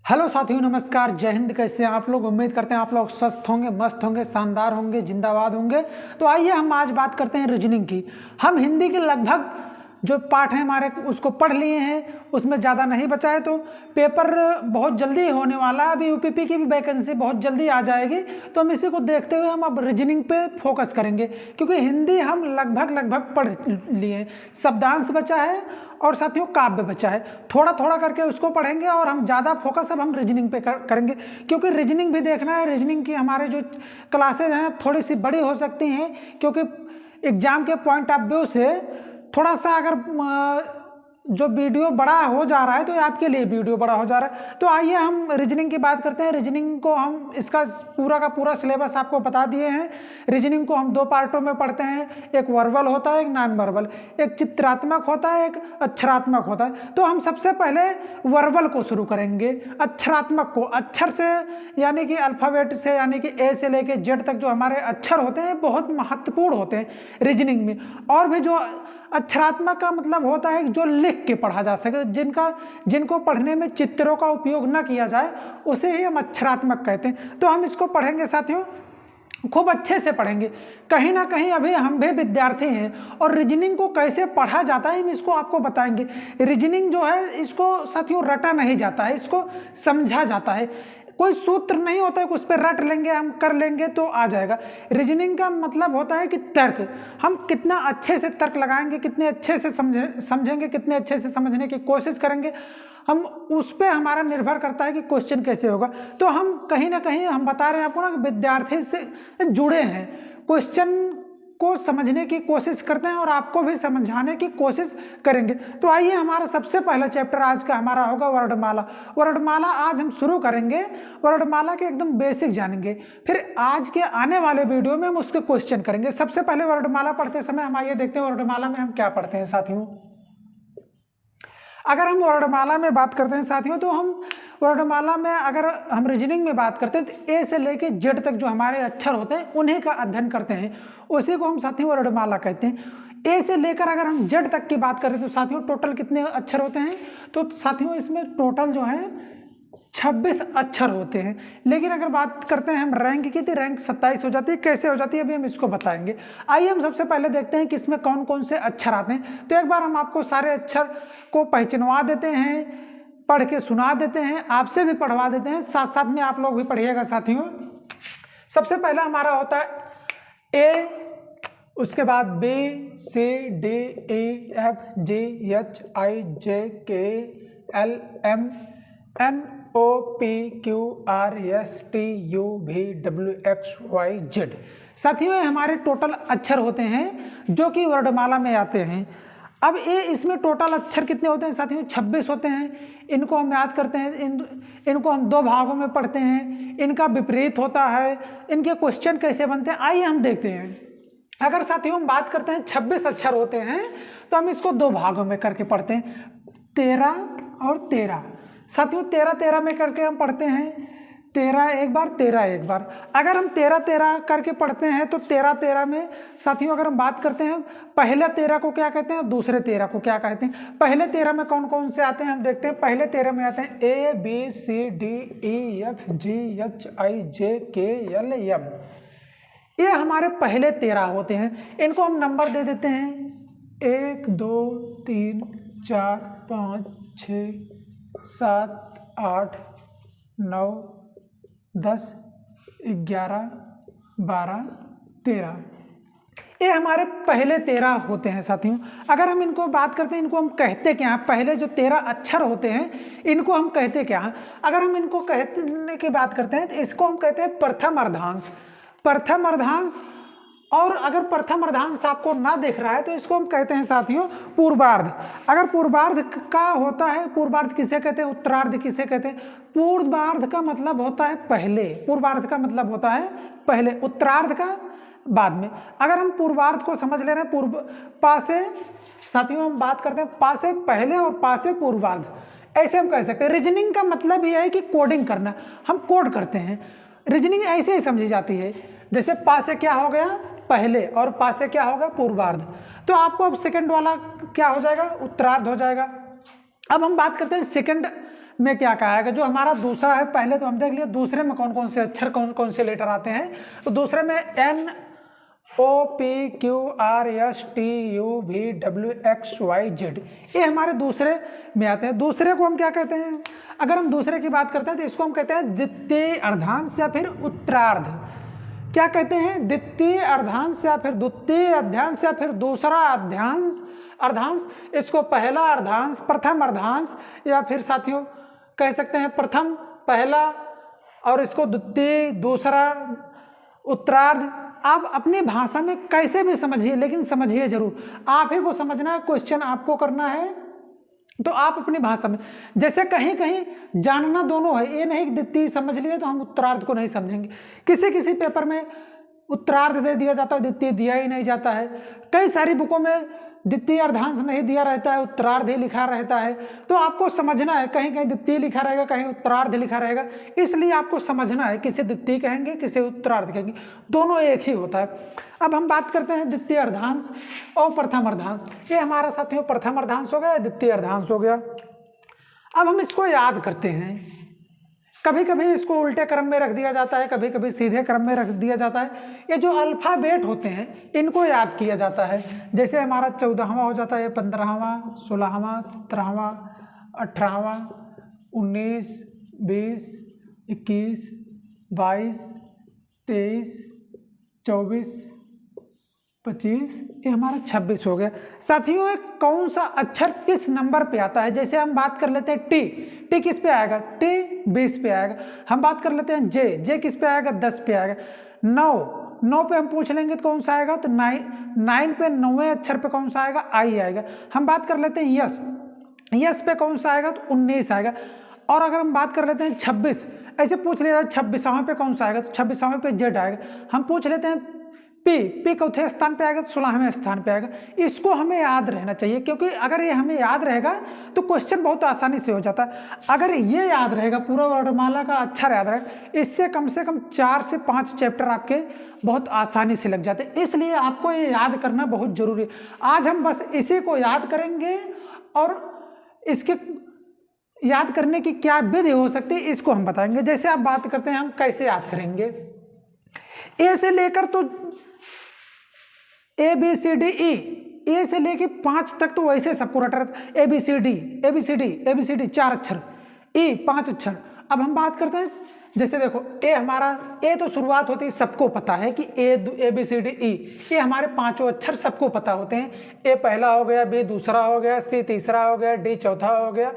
Hello साथियों, नमस्कार, जय हिंद। कैसे हैं आप लोग? उम्मीद करते हैं आप लोग स्वस्थ होंगे, मस्त होंगे, शानदार होंगे, जिंदाबाद होंगे। तो आइए हम आज बात करते हैं रीजनिंग की। हम हिंदी के लगभग जो पाठ हैं हमारे उसको पढ़ लिए हैं, उसमें ज़्यादा नहीं बचा है। तो पेपर बहुत जल्दी होने वाला है, अभी यूपीपी की भी वैकेंसी बहुत जल्दी आ जाएगी। तो हम इसी को देखते हुए हम अब रीजनिंग पे फोकस करेंगे, क्योंकि हिंदी हम लगभग पढ़ लिए हैं। शब्दांश बचा है और साथियों काव्य बचा है, थोड़ा थोड़ा करके उसको पढ़ेंगे और हम ज़्यादा फोकस अब हम रीजनिंग पे करेंगे, क्योंकि रीजनिंग भी देखना है। रीजनिंग की हमारे जो क्लासेज हैं थोड़ी सी बड़ी हो सकती हैं, क्योंकि एग्जाम के पॉइंट ऑफ व्यू से थोड़ा सा अगर जो वीडियो बड़ा हो जा रहा है तो आपके लिए वीडियो बड़ा हो जा रहा है। तो आइए हम रीजनिंग की बात करते हैं। रीजनिंग को हम इसका पूरा का पूरा सिलेबस आपको बता दिए हैं। रीजनिंग को हम दो पार्टों में पढ़ते हैं, एक वर्बल होता है, एक नॉन वर्बल, एक चित्रात्मक होता है, एक अक्षरात्मक होता है। तो हम सबसे पहले वर्बल को शुरू करेंगे। अक्षरात्मक को, अक्षर से यानी कि अल्फ़ाबेट से, यानी कि ए से लेके जेड तक जो हमारे अक्षर होते हैं बहुत महत्वपूर्ण होते हैं रीजनिंग में। और भी जो अक्षरात्मक का मतलब होता है जो लिख के पढ़ा जा सके, जिनको पढ़ने में चित्रों का उपयोग न किया जाए, उसे ही हम अक्षरात्मक कहते हैं। तो हम इसको पढ़ेंगे साथियों, खूब अच्छे से पढ़ेंगे। कहीं ना कहीं अभी हम भी विद्यार्थी हैं और रीजनिंग को कैसे पढ़ा जाता है हम इसको आपको बताएंगे। रीजनिंग जो है इसको साथियों रटा नहीं जाता है, इसको समझा जाता है। कोई सूत्र नहीं होता है कि उस पर रट लेंगे, हम कर लेंगे तो आ जाएगा। रीजनिंग का मतलब होता है कि तर्क, हम कितना अच्छे से तर्क लगाएंगे, कितने अच्छे से समझेंगे, कितने अच्छे से समझने की कोशिश करेंगे, हम उस पर हमारा निर्भर करता है कि क्वेश्चन कैसे होगा। तो हम कहीं ना कहीं हम बता रहे हैं आपको ना कि विद्यार्थी से जुड़े हैं, क्वेश्चन को समझने की कोशिश करते हैं और आपको भी समझाने की कोशिश करेंगे। तो आइए, हमारा सबसे पहला चैप्टर आज का हमारा होगा वर्णमाला। वर्णमाला आज हम शुरू करेंगे, वर्णमाला के एकदम बेसिक जानेंगे, फिर आज के आने वाले वीडियो में हम उसके क्वेश्चन करेंगे। सबसे पहले वर्णमाला पढ़ते समय हम आइए देखते हैं वर्णमाला में हम क्या पढ़ते हैं साथियों। अगर हम वर्णमाला में बात करते हैं साथियों, तो हम वर्णमाला में अगर हम रीजनिंग में बात करते हैं तो ए से लेके जेड तक जो हमारे अक्षर होते हैं उन्हीं का अध्ययन करते हैं, उसी को हम साथियों वर्णमाला कहते हैं। ए से लेकर अगर हम जेड तक की बात करें तो साथियों टोटल कितने अक्षर होते हैं? तो साथियों इसमें टोटल जो है 26 अक्षर होते हैं। लेकिन अगर बात करते हैं हम रैंक की, तो रैंक 27 हो जाती है। कैसे हो जाती है अभी हम इसको बताएंगे। आइए हम सबसे पहले देखते हैं कि इसमें कौन कौन से अक्षर आते हैं। तो एक बार हम आपको सारे अक्षर को पहचानवा देते हैं, पढ़ के सुना देते हैं, आपसे भी पढ़वा देते हैं, साथ साथ में आप लोग भी पढ़िएगा साथियों। सबसे पहला हमारा होता है ए, उसके बाद B, C, D, E, F, G, H, I, J, K, L, M, N, O, P, Q, R, S, T, U, V, W, X, Y, Z. साथियों ये हमारे टोटल अक्षर होते हैं जो कि वर्णमाला में आते हैं। अब ये इसमें टोटल अक्षर कितने होते हैं साथियों? 26 होते हैं। इनको हम याद करते हैं, इनको हम दो भागों में पढ़ते हैं, इनका विपरीत होता है, इनके क्वेश्चन कैसे बनते हैं आइए हम देखते हैं। अगर साथियों हम बात करते हैं 26 अक्षर होते हैं तो हम इसको दो भागों में करके पढ़ते हैं, 13 और 13। साथियों 13 में करके हम पढ़ते हैं, 13 एक बार, 13 एक बार। अगर हम 13 करके पढ़ते हैं तो 13 में साथियों अगर हम बात करते हैं पहले 13 को क्या कहते हैं, दूसरे 13 को क्या कहते हैं। पहले 13 में कौन कौन से आते हैं हम देखते हैं। पहले 13 में आते हैं ए, B, C, D, E, F, G, H, I, J, K, L, M. ये हमारे पहले 13 होते हैं। इनको हम नंबर दे देते हैं 1, 2, 3, 4, 5, 6, 7, 8, 9, 10, 11, 12, 13। ये हमारे पहले 13 होते हैं साथियों। अगर हम इनको बात करते हैं, इनको हम कहते क्या हैं? पहले जो 13 अक्षर होते हैं इनको हम कहते क्या हैं? अगर हम इनको कहने की बात करते हैं तो इसको हम कहते हैं प्रथम अर्धांश। प्रथम अर्धांश, और अगर प्रथम अर्धांश आपको ना दिख रहा है तो इसको हम कहते हैं साथियों पूर्वार्ध। अगर पूर्वार्ध का होता है, पूर्वार्ध किसे कहते हैं, उत्तरार्ध किसे कहते हैं? पूर्वार्ध का मतलब होता है पहले, पूर्वार्ध का मतलब होता है पहले, उत्तरार्ध का बाद में। अगर हम पूर्वार्ध को समझ ले रहे हैं, पूर्व पा से साथियों हम बात करते हैं पा से पहले और पा से पूर्वार्ध, ऐसे हम कह सकते हैं। रीजनिंग का मतलब यह है कि कोडिंग करना, हम कोड करते हैं। रीजनिंग ऐसे ही समझी जाती है, जैसे पा से क्या हो गया पहले और पा से क्या होगा पूर्वार्ध, तो आपको अब सेकंड वाला क्या हो जाएगा, उत्तरार्ध हो जाएगा। अब हम बात करते हैं सेकंड में क्या कहा जो हमारा दूसरा है, पहले तो हम देख लिया दूसरे में कौन कौन से अक्षर कौन कौन से लेटर आते हैं। तो दूसरे में N O P Q R S T U V W X Y Z, ये हमारे दूसरे में आते हैं। दूसरे को हम क्या कहते हैं, अगर हम दूसरे की बात करते हैं तो इसको हम कहते हैं द्वितीय अर्धांश या फिर उत्तरार्ध। क्या कहते हैं, द्वितीय अर्धांश या फिर द्वितीय अध्यांश या फिर दूसरा अर्धांश। इसको पहला अर्धांश, प्रथम अर्धांश या फिर साथियों कह सकते हैं प्रथम, पहला, और इसको द्वितीय, दूसरा, उत्तरार्ध। आप अपनी भाषा में कैसे भी समझिए, लेकिन समझिए जरूर, आप ही को समझना है, क्वेश्चन आपको करना है। तो आप अपनी भाषा में, जैसे कहीं कहीं जानना दोनों है, ये नहीं द्वितीय समझ लिए तो हम उत्तरार्ध को नहीं समझेंगे। किसी किसी पेपर में उत्तरार्ध दे दिया जाता है, द्वितीय दिया ही नहीं जाता है। कई सारी बुकों में द्वितीय अर्धांश नहीं दिया रहता है, उत्तरार्ध ही लिखा रहता है। तो आपको समझना है, कहीं कहीं द्वितीय लिखा रहेगा, कहीं उत्तरार्ध लिखा रहेगा, इसलिए आपको समझना है किसे द्वितीय कहेंगे किसे उत्तरार्ध कहेंगे, दोनों एक ही होता है। अब हम बात करते हैं द्वितीय अर्धांश और प्रथम अर्धांश। ये हमारा साथियों प्रथम अर्धांश हो गया, द्वितीय अर्धांश हो गया। अब हम इसको याद करते हैं। कभी कभी इसको उल्टे क्रम में रख दिया जाता है, कभी कभी सीधे क्रम में रख दिया जाता है। ये जो अल्फ़ाबेट होते हैं इनको याद किया जाता है। जैसे हमारा 14वां हो जाता है, 15वां, 16वां, 17वां, 18वां, 19, 20, 21, 22, 23, 24, 25, ये हमारा 26 हो गया। साथियों एक कौन सा अक्षर किस नंबर पे आता है, जैसे हम बात कर लेते हैं टी किस पे आएगा, टी 20 पे आएगा। हम बात कर लेते हैं जे किस पे आएगा, 10 पे आएगा। 9 पे हम पूछ लेंगे तो कौन सा आएगा, तो 9 पे 9वें अक्षर पे कौन सा आएगा, आई आएगा। हम बात कर लेते हैं यस पे कौन सा आएगा, तो 19 आएगा। और अगर हम बात कर लेते हैं 26, ऐसे पूछ लिया 26वां पे कौन सा आएगा, तो 26वां पे जेड आएगा। हम पूछ लेते हैं पी चौथे स्थान पे आएगा, तो 16वें स्थान पे आएगा। इसको हमें याद रहना चाहिए, क्योंकि अगर ये हमें याद रहेगा तो क्वेश्चन बहुत आसानी से हो जाता है। अगर ये याद रहेगा, पूरा वर्णमाला का अक्षर याद रहेगा, इससे कम से कम 4 से 5 चैप्टर आपके बहुत आसानी से लग जाते हैं। इसलिए आपको ये याद करना बहुत जरूरी है। आज हम बस इसी को याद करेंगे और इसके याद करने की क्या विधि हो सकती है इसको हम बताएंगे। जैसे आप बात करते हैं हम कैसे याद करेंगे, ए से लेकर तो ABCDE, ए से लेके 5 तक तो वैसे सबको रट रहा, ABCD 4 अक्षर, E 5 अक्षर। अब हम बात करते हैं, जैसे देखो ए तो शुरुआत होती है, सबको पता है कि ABCDE, ये हमारे 5 अक्षर सबको पता होते हैं। ए पहला हो गया, बी दूसरा हो गया, सी तीसरा हो गया, डी चौथा हो गया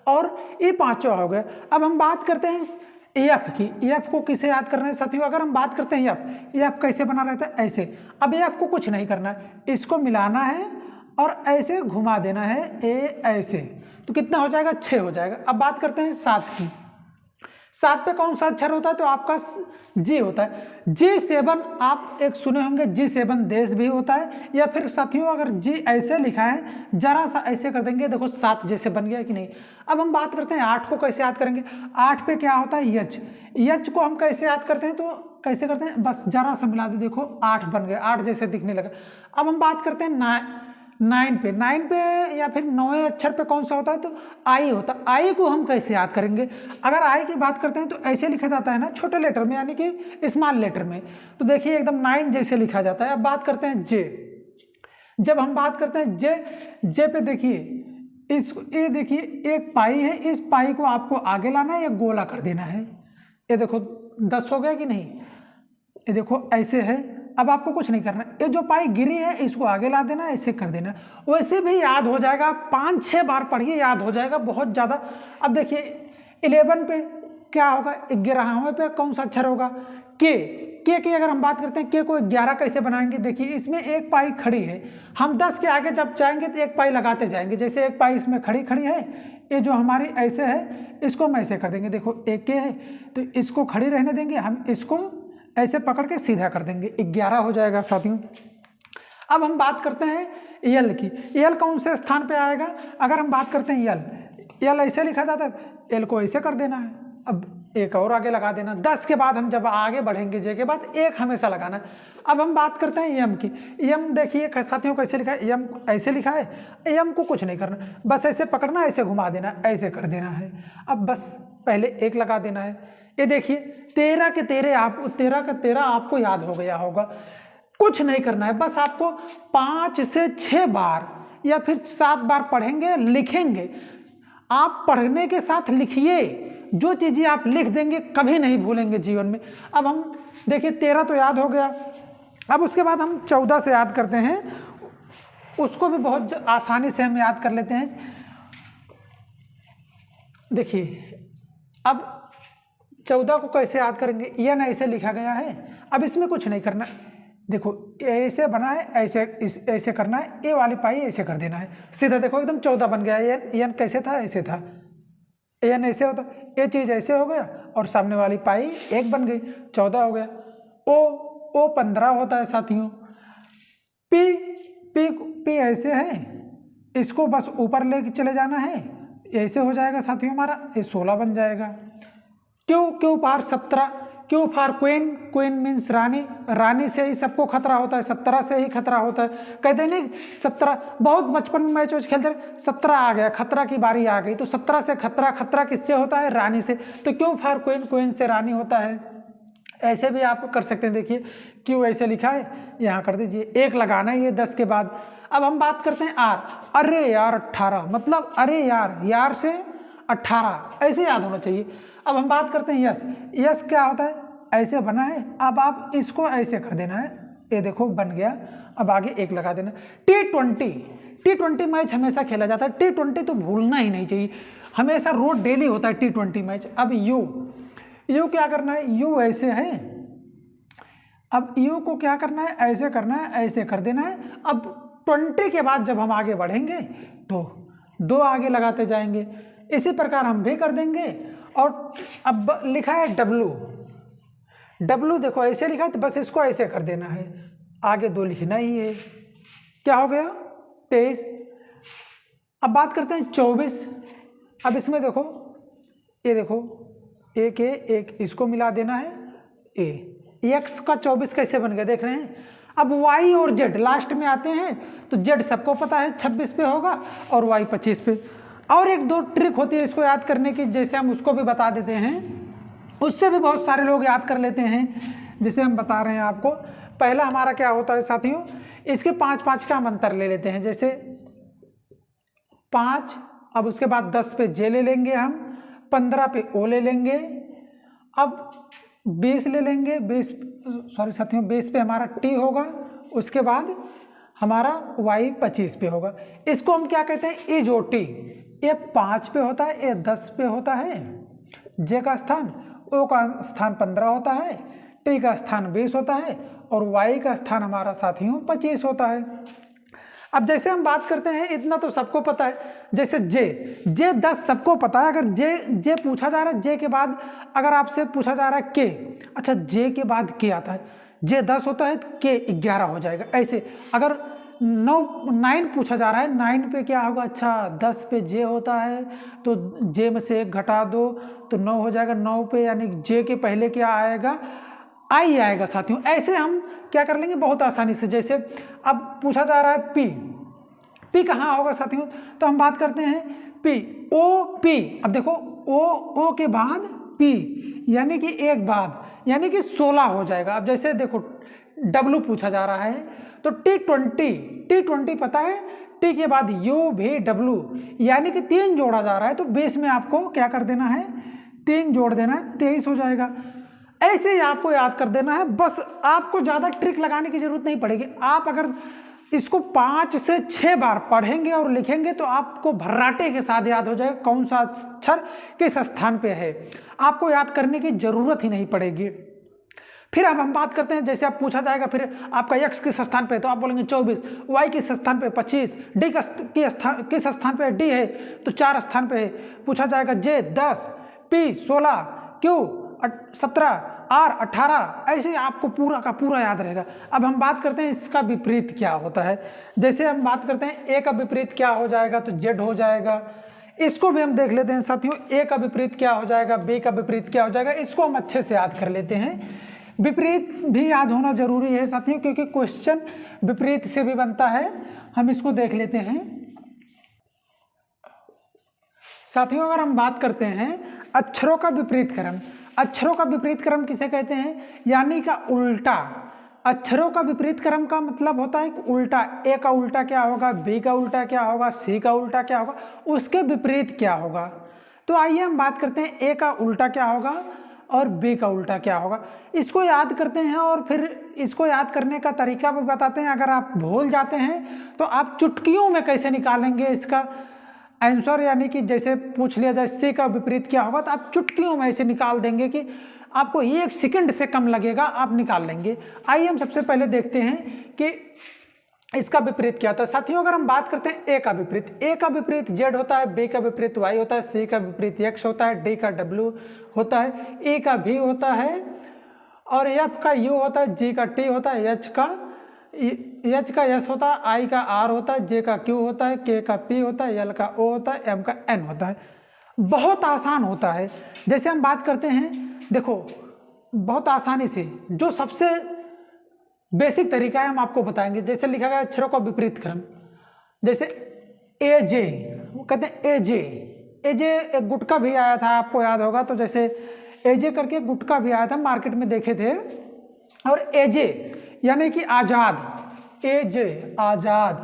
और ई 5वां हो गया। अब हम बात करते हैं एफ की। एफ को किसे याद करना है साथियों, अगर हम बात करते हैं एफ कैसे बना रहता है, ऐसे। अब एफ को कुछ नहीं करना है, इसको मिलाना है और ऐसे घुमा देना है, ए ऐसे, तो कितना हो जाएगा, 6 हो जाएगा। अब बात करते हैं 7 की। 7 पे कौन सा अक्षर होता है, तो आपका जी होता है। G7 आप एक सुने होंगे, G7 देश भी होता है। या फिर साथियों अगर जी ऐसे लिखा है, जरा सा ऐसे कर देंगे, देखो 7 जैसे बन गया कि नहीं। अब हम बात करते हैं 8 को कैसे याद करेंगे। 8 पे क्या होता है, यच को हम कैसे याद करते हैं, तो कैसे करते हैं, बस जरा सा मिला दे, देखो 8 बन गया, 8 जैसे दिखने लगा। अब हम बात करते हैं 9 पे या फिर 9वें अक्षर पे कौन सा होता है, तो आई होता है। आई को हम कैसे याद करेंगे, अगर आई की बात करते हैं तो ऐसे लिखा जाता है ना, छोटे लेटर में, यानी कि स्मॉल लेटर में, तो देखिए एकदम 9 जैसे लिखा जाता है। अब बात करते हैं जे। जब हम बात करते हैं जे पे देखिए, ये देखिए एक पाई है, इस पाई को आपको आगे लाना है या गोला कर देना है। ये देखो 10 हो गया कि नहीं, ये देखो ऐसे है। अब आपको कुछ नहीं करना, ये जो पाई गिरी है इसको आगे ला देना, ऐसे कर देना, वैसे भी याद हो जाएगा। 5-6 बार पढ़िए, याद हो जाएगा बहुत ज़्यादा। अब देखिए 11 पे क्या होगा, 11वें पे कौन सा अक्षर होगा, के की अगर हम बात करते हैं, के को 11 कैसे बनाएंगे, देखिए इसमें एक पाई खड़ी है, हम 10 के आगे जब जाएंगे तो एक पाई लगाते जाएंगे। जैसे एक पाई इसमें खड़ी है, ये जो हमारी ऐसे है, इसको हम ऐसे कर देंगे, देखो एक के है तो इसको खड़ी रहने देंगे, हम इसको ऐसे पकड़ के सीधा कर देंगे, 11 हो जाएगा साथियों। अब हम बात करते हैं यल की। यल कौन से स्थान पे आएगा, अगर हम बात करते हैं यल ऐसे लिखा जाता है, यल को ऐसे कर देना है। अब एक और आगे लगा देना। 10 के बाद हम जब आगे बढ़ेंगे जे के बाद एक हमेशा लगाना है। अब हम बात करते हैं यम की। यम देखिए साथियों कैसे लिखा है, यम ऐसे लिखा है। यम को कुछ नहीं करना, बस ऐसे पकड़ना, ऐसे घुमा देना, ऐसे कर देना है। अब बस पहले एक लगा देना है। ये देखिए 13 के 13 आपको याद हो गया होगा। कुछ नहीं करना है, बस आपको 5 से 6 बार या फिर 7 बार पढ़ेंगे, लिखेंगे। आप पढ़ने के साथ लिखिए, जो चीज़ें आप लिख देंगे कभी नहीं भूलेंगे जीवन में। अब हम देखिए 13 तो याद हो गया। अब उसके बाद हम 14 से याद करते हैं, उसको भी बहुत आसानी से हम याद कर लेते हैं। देखिए अब 14 को कैसे याद करेंगे, यह ना ऐसे लिखा गया है। अब इसमें कुछ नहीं करना, देखो ऐसे बना है, ऐसे करना है, ए वाली पाई ऐसे कर देना है सीधा। देखो एकदम 14 बन गया। एन कैसे था, ऐसे था। एन ऐसे होता, ये चीज़ ऐसे हो गया और सामने वाली पाई 1 बन गई, 14 हो गया। ओ 15 होता है साथियों। पी ऐसे है, इसको बस ऊपर लेके चले जाना है, ऐसे हो जाएगा साथियों हमारा, ये 16 बन जाएगा। क्यू पार 17, क्यू फॉर क्वीन मीन्स रानी से ही सबको खतरा होता है, 17 से ही खतरा होता है। कहते नहीं 17, बहुत बचपन में मैच वैच खेलते, 17 आ गया, खतरा की बारी आ गई, तो 17 से खतरा किससे होता है, रानी से। तो क्यू फॉर क्वीन से रानी होता है। ऐसे भी आप कर सकते हैं। देखिए क्यू ऐसे लिखा है, यहाँ कर दीजिए, एक लगाना है ये 10 के बाद। अब हम बात करते हैं आर। अरे यार 18, मतलब अरे यार से 18 ऐसे याद होना चाहिए। अब हम बात करते हैं यस। यस क्या होता है, ऐसे बना है। अब आप इसको ऐसे कर देना है, ये देखो बन गया। अब आगे एक लगा देना। T20 मैच हमेशा खेला जाता है। T20 तो भूलना ही नहीं चाहिए, हमेशा रोज डेली होता है T20 मैच। अब यू क्या करना है, यू ऐसे है। अब यू को क्या करना है, ऐसे करना है, ऐसे कर देना है। अब 20 के बाद जब हम आगे बढ़ेंगे तो 2 आगे लगाते जाएंगे, इसी प्रकार हम भी कर देंगे। और अब लिखा है डब्लू, देखो ऐसे लिखा है, तो बस इसको ऐसे कर देना है, आगे 2 लिखना ही है। क्या हो गया, 23। अब बात करते हैं 24। अब इसमें देखो, ये देखो एक इसको मिला देना है, एक्स का 24 कैसे बन गया देख रहे हैं। अब वाई और जेड लास्ट में आते हैं, तो जेड सबको पता है 26 पे होगा और वाई 25 पे। और 1-2 ट्रिक होती है इसको याद करने की, जैसे हम उसको भी बता देते हैं, उससे भी बहुत सारे लोग याद कर लेते हैं, जिसे हम बता रहे हैं आपको। पहला हमारा क्या होता है साथियों, इसके 5-5 का हम अंतर ले लेते हैं। जैसे 5, अब उसके बाद 10 पे जे ले लेंगे हम, 15 पे ओ ले लेंगे, अब 20 ले लेंगे, 20 पे हमारा टी होगा, उसके बाद हमारा वाई 25 पे होगा। इसको हम क्या कहते हैं, इज ओ टी। ये 5 पे होता है, ये 10 पे होता है, जे का स्थान, ओ का स्थान 15 होता है, टी का स्थान 20 होता है और वाई का स्थान हमारा साथियों 25 होता है। अब जैसे हम बात करते हैं, इतना तो सबको पता है। जैसे जे 10 सबको पता है। अगर जे पूछा जा रहा है, जे के बाद अगर आपसे पूछा जा रहा है के, अच्छा जे के बाद के आता है, जे 10 होता है, के 11 हो जाएगा। ऐसे अगर 9 पूछा जा रहा है, 9 पे क्या होगा, अच्छा 10 पे जे होता है, तो जे में से 1 घटा दो तो 9 हो जाएगा। 9 पे यानी जे के पहले क्या आएगा, आई आएगा साथियों। ऐसे हम क्या कर लेंगे बहुत आसानी से। जैसे अब पूछा जा रहा है पी कहाँ होगा साथियों, तो हम बात करते हैं पी। अब देखो ओ के बाद पी, यानी कि एक बाद, यानी कि 16 हो जाएगा। अब जैसे देखो डब्लू पूछा जा रहा है, तो T20 पता है, टी के बाद यू भी डब्लू, यानी कि 3 जोड़ा जा रहा है, तो बेस में आपको क्या कर देना है, 3 जोड़ देना है, 23 हो जाएगा। ऐसे ही आपको याद कर देना है, बस आपको ज़्यादा ट्रिक लगाने की जरूरत नहीं पड़ेगी। आप अगर इसको 5 से 6 बार पढ़ेंगे और लिखेंगे तो आपको भर्राटे के साथ याद हो जाएगा कौन सा अक्षर किस स्थान पे है, आपको याद करने की जरूरत ही नहीं पड़ेगी। फिर अब हम बात करते हैं, जैसे आप पूछा जाएगा फिर आपका एक्स किस स्थान पे है, तो आप बोलेंगे 24, वाई किस स्थान पे 25, डी किस स्थान पे डी है, तो 4 स्थान पे है। पूछा जाएगा जे 10, पी 16, क्यू 17, आर 18, ऐसे आपको पूरा का पूरा याद रहेगा। अब हम बात करते हैं इसका विपरीत क्या होता है। जैसे हम बात करते हैं ए का विपरीत क्या हो जाएगा, तो जेड हो जाएगा। इसको भी हम देख लेते हैं साथियों, ए का विपरीत क्या हो जाएगा, बी का विपरीत क्या हो जाएगा, इसको हम अच्छे से याद कर लेते हैं। विपरीत भी याद होना जरूरी है साथियों, क्योंकि क्वेश्चन विपरीत से भी बनता है। हम इसको देख लेते हैं साथियों। अगर हम बात करते हैं अक्षरों का विपरीत क्रम, अक्षरों का विपरीत क्रम किसे कहते हैं, यानी का उल्टा। अक्षरों का विपरीत क्रम का मतलब होता है उल्टा। ए का उल्टा क्या होगा, बी का उल्टा क्या होगा, सी का उल्टा क्या होगा, उसके विपरीत क्या होगा। तो आइए हम बात करते हैं ए का उल्टा क्या होगा और बी का उल्टा क्या होगा। इसको याद करते हैं और फिर इसको याद करने का तरीका भी बताते हैं। अगर आप भूल जाते हैं तो आप चुटकियों में कैसे निकालेंगे इसका आंसर, यानी कि जैसे पूछ लिया जाए सी का विपरीत क्या होगा, तो आप चुटकियों में ऐसे निकाल देंगे कि आपको 1 सेकंड से कम लगेगा, आप निकाल लेंगे। आइए हम सबसे पहले देखते हैं कि इसका विपरीत क्या होता है। साथियों अगर हम बात करते हैं ए का विपरीत, ए का विपरीत जेड होता है, बी का विपरीत वाई होता है, सी का विपरीत एक्स होता है, डी का डब्ल्यू होता है, ई का भी होता है और एफ का यू होता है, जी का टी होता है, एच का एस होता है, आई का आर होता है, जे का क्यू होता है, के का पी होता है, एल का ओ होता है, एम का एन होता है। बहुत आसान होता है। जैसे हम बात करते हैं, देखो बहुत आसानी से जो सबसे बेसिक तरीका है हम आपको बताएंगे। जैसे लिखा गया अक्षरों का विपरीत क्रम, जैसे ए जे, वो कहते हैं ए जे एक गुटका भी आया था, आपको याद होगा। तो जैसे ए जे करके गुटका भी आया था, मार्केट में देखे थे। और ए जे यानी कि आजाद, ए जे आजाद,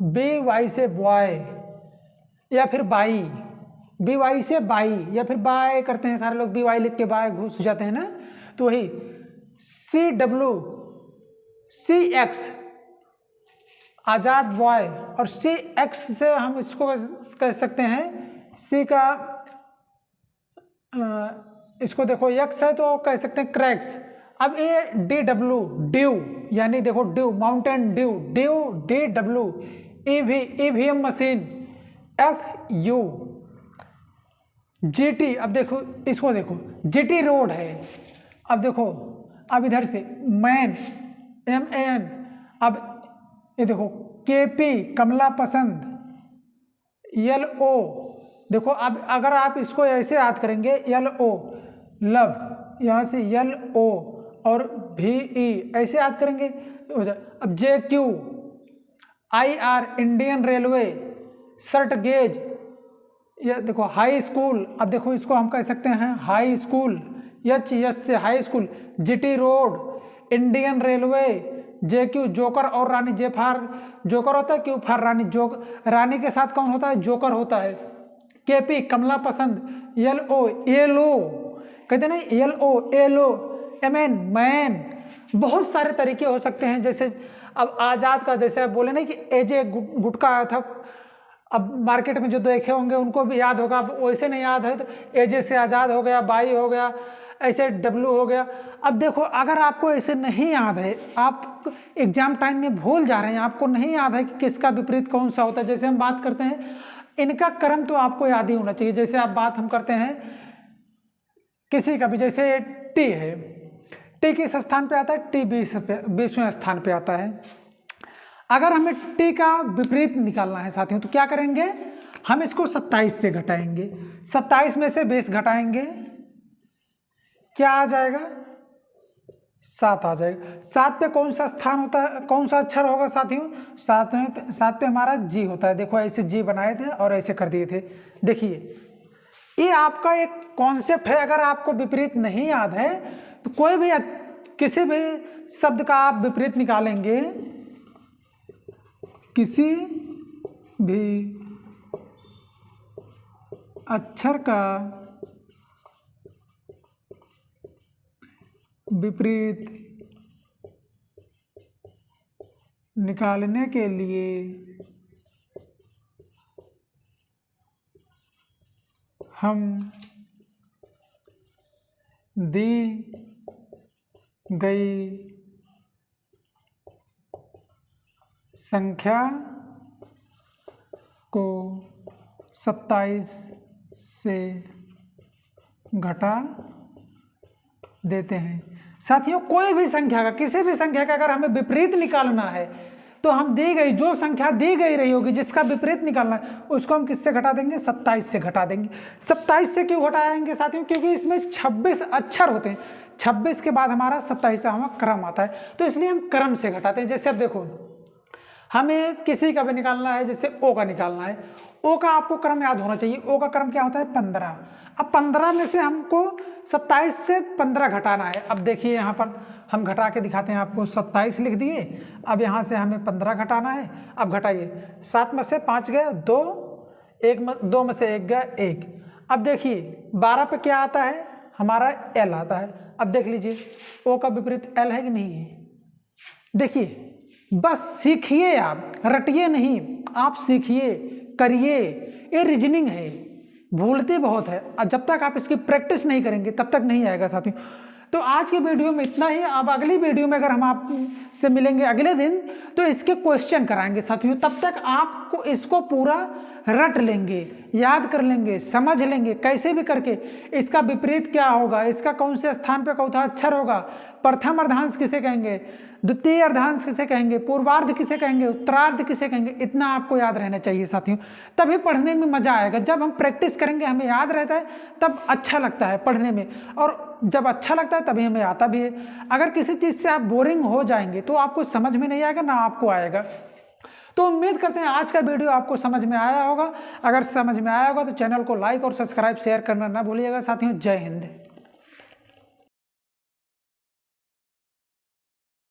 बी वाई से बॉय या फिर बाई, बी वाई से बाई या फिर बाय करते हैं सारे लोग, बी वाई लिख के बाय घुस जाते हैं ना, तो वही सी डब्ल्यू सी एक्स आजाद बॉय, और सी एक्स से हम इसको कह सकते हैं सी का इसको देखो एक्स है तो कह सकते हैं क्रैक्स। अब ए डी डब्ल्यू ड्यू, यानी देखो due Mountain Dew, due D W, EVM machine F you, GT. अब देखो इसको देखो जीटी रोड है। अब देखो अब इधर से मैन एम एन, अब ये देखो के पी कमला पसंद, यल ओ, देखो अब अगर आप इसको ऐसे याद करेंगे यल ओ लव, यहाँ से यल ओ और भी ई ऐसे याद करेंगे हो जाए। अब J Q I R Indian railway, short gauge, ये देखो हाई स्कूल। अब देखो इसको हम कह सकते हैं हाई स्कूल, एच एच से high school, GT road, Indian railway, J Q joker और रानी, जे फार जोकर होता है, क्यू फार रानी, रानी के साथ कौन होता है, जोकर होता है, के पी कमला पसंद, यल ओ येलो, कहते नहीं यल ओ येलो, एम एन मैन। बहुत सारे तरीके हो सकते हैं। जैसे अब आज़ाद का जैसे आप बोले नहीं कि एजे गुटका आया था, अब मार्केट में जो देखे होंगे उनको भी याद होगा, अब वैसे नहीं याद है तो एजे से आज़ाद हो गया, बाई हो गया, ऐसे डब्लू हो गया। अब देखो अगर आपको ऐसे नहीं याद है, आप एग्जाम टाइम में भूल जा रहे हैं, आपको नहीं याद है कि किसका विपरीत कौन सा होता है, जैसे हम बात करते हैं इनका क्रम तो आपको याद ही होना चाहिए। जैसे आप बात हम करते हैं किसी का भी, जैसे टी है, टी किस स्थान पे आता है, टी 20वें स्थान पे आता है। अगर हमें टी का विपरीत निकालना है साथियों तो क्या करेंगे, हम इसको 27 से घटाएंगे, 27 में से 20 घटाएंगे, क्या आ जाएगा, 7 आ जाएगा। 7 पे कौन सा स्थान होता है, कौन सा अक्षर होगा साथियों, 7 पे हमारा जी होता है। देखो ऐसे जी बनाए थे और ऐसे कर दिए थे। देखिए ये आपका एक कॉन्सेप्ट है। अगर आपको विपरीत नहीं याद है तो कोई भी किसी भी शब्द का आप विपरीत निकालेंगे, किसी भी अक्षर का विपरीत निकालने के लिए हम दी गई संख्या को 27 से घटा देते हैं। साथियों कोई भी संख्या का, किसी भी संख्या का अगर हमें विपरीत निकालना है तो तो हम दी गई जो संख्या दी गई रही होगी जिसका विपरीत निकालना है उसको हम किससे घटा देंगे, 27 से घटा देंगे। 27 से क्यों घटाएंगे साथियों, क्योंकि इसमें 26 अक्षर होते हैं, 26 के बाद हमारा 27वां क्रम आता है, तो इसलिए हम क्रम से घटाते हैं। जैसे अब देखो हमें किसी का भी निकालना है, जैसे ओ का निकालना है, ओ का आपको क्रम याद होना चाहिए। ओ का क्रम क्या होता है, 15। अब 15 में से हमको 27 से 15 घटाना है। अब देखिए यहाँ पर हम घटा के दिखाते हैं आपको, 27 लिख दिए, अब यहाँ से हमें 15 घटाना है। अब घटाइए, 7 में से 5 गया 2, 2 में से 1 गया 1। अब देखिए 12 पे क्या आता है, हमारा एल आता है। अब देख लीजिए ओ का विपरीत एल है कि नहीं है। देखिए बस सीखिए, आप रटिए नहीं, आप सीखिए, करिए, ये रीजनिंग है, भूलते बहुत है, और जब तक आप इसकी प्रैक्टिस नहीं करेंगे तब तक नहीं आएगा साथियों। तो आज के वीडियो में इतना ही। अब अगली वीडियो में अगर हम आपसे मिलेंगे अगले दिन तो इसके क्वेश्चन कराएंगे साथियों। तब तक आपको इसको पूरा रट लेंगे, याद कर लेंगे, समझ लेंगे कैसे भी करके। इसका विपरीत क्या होगा, इसका कौन से स्थान पे चौथा अक्षर होगा, प्रथम अर्धांश किसे कहेंगे, द्वितीय अर्धांश किसे कहेंगे, पूर्वार्ध किसे कहेंगे, उत्तरार्ध किसे कहेंगे, इतना आपको याद रहना चाहिए साथियों। तभी पढ़ने में मजा आएगा। जब हम प्रैक्टिस करेंगे हमें याद रहता है, तब अच्छा लगता है पढ़ने में, और जब अच्छा लगता है तभी हमें आता भी है। अगर किसी चीज़ से आप बोरिंग हो जाएंगे तो आपको समझ में नहीं आएगा, ना आपको आएगा। तो उम्मीद करते हैं आज का वीडियो आपको समझ में आया होगा। अगर समझ में आया होगा तो चैनल को लाइक और सब्सक्राइब शेयर करना ना भूलिएगा साथियों। जय हिंद।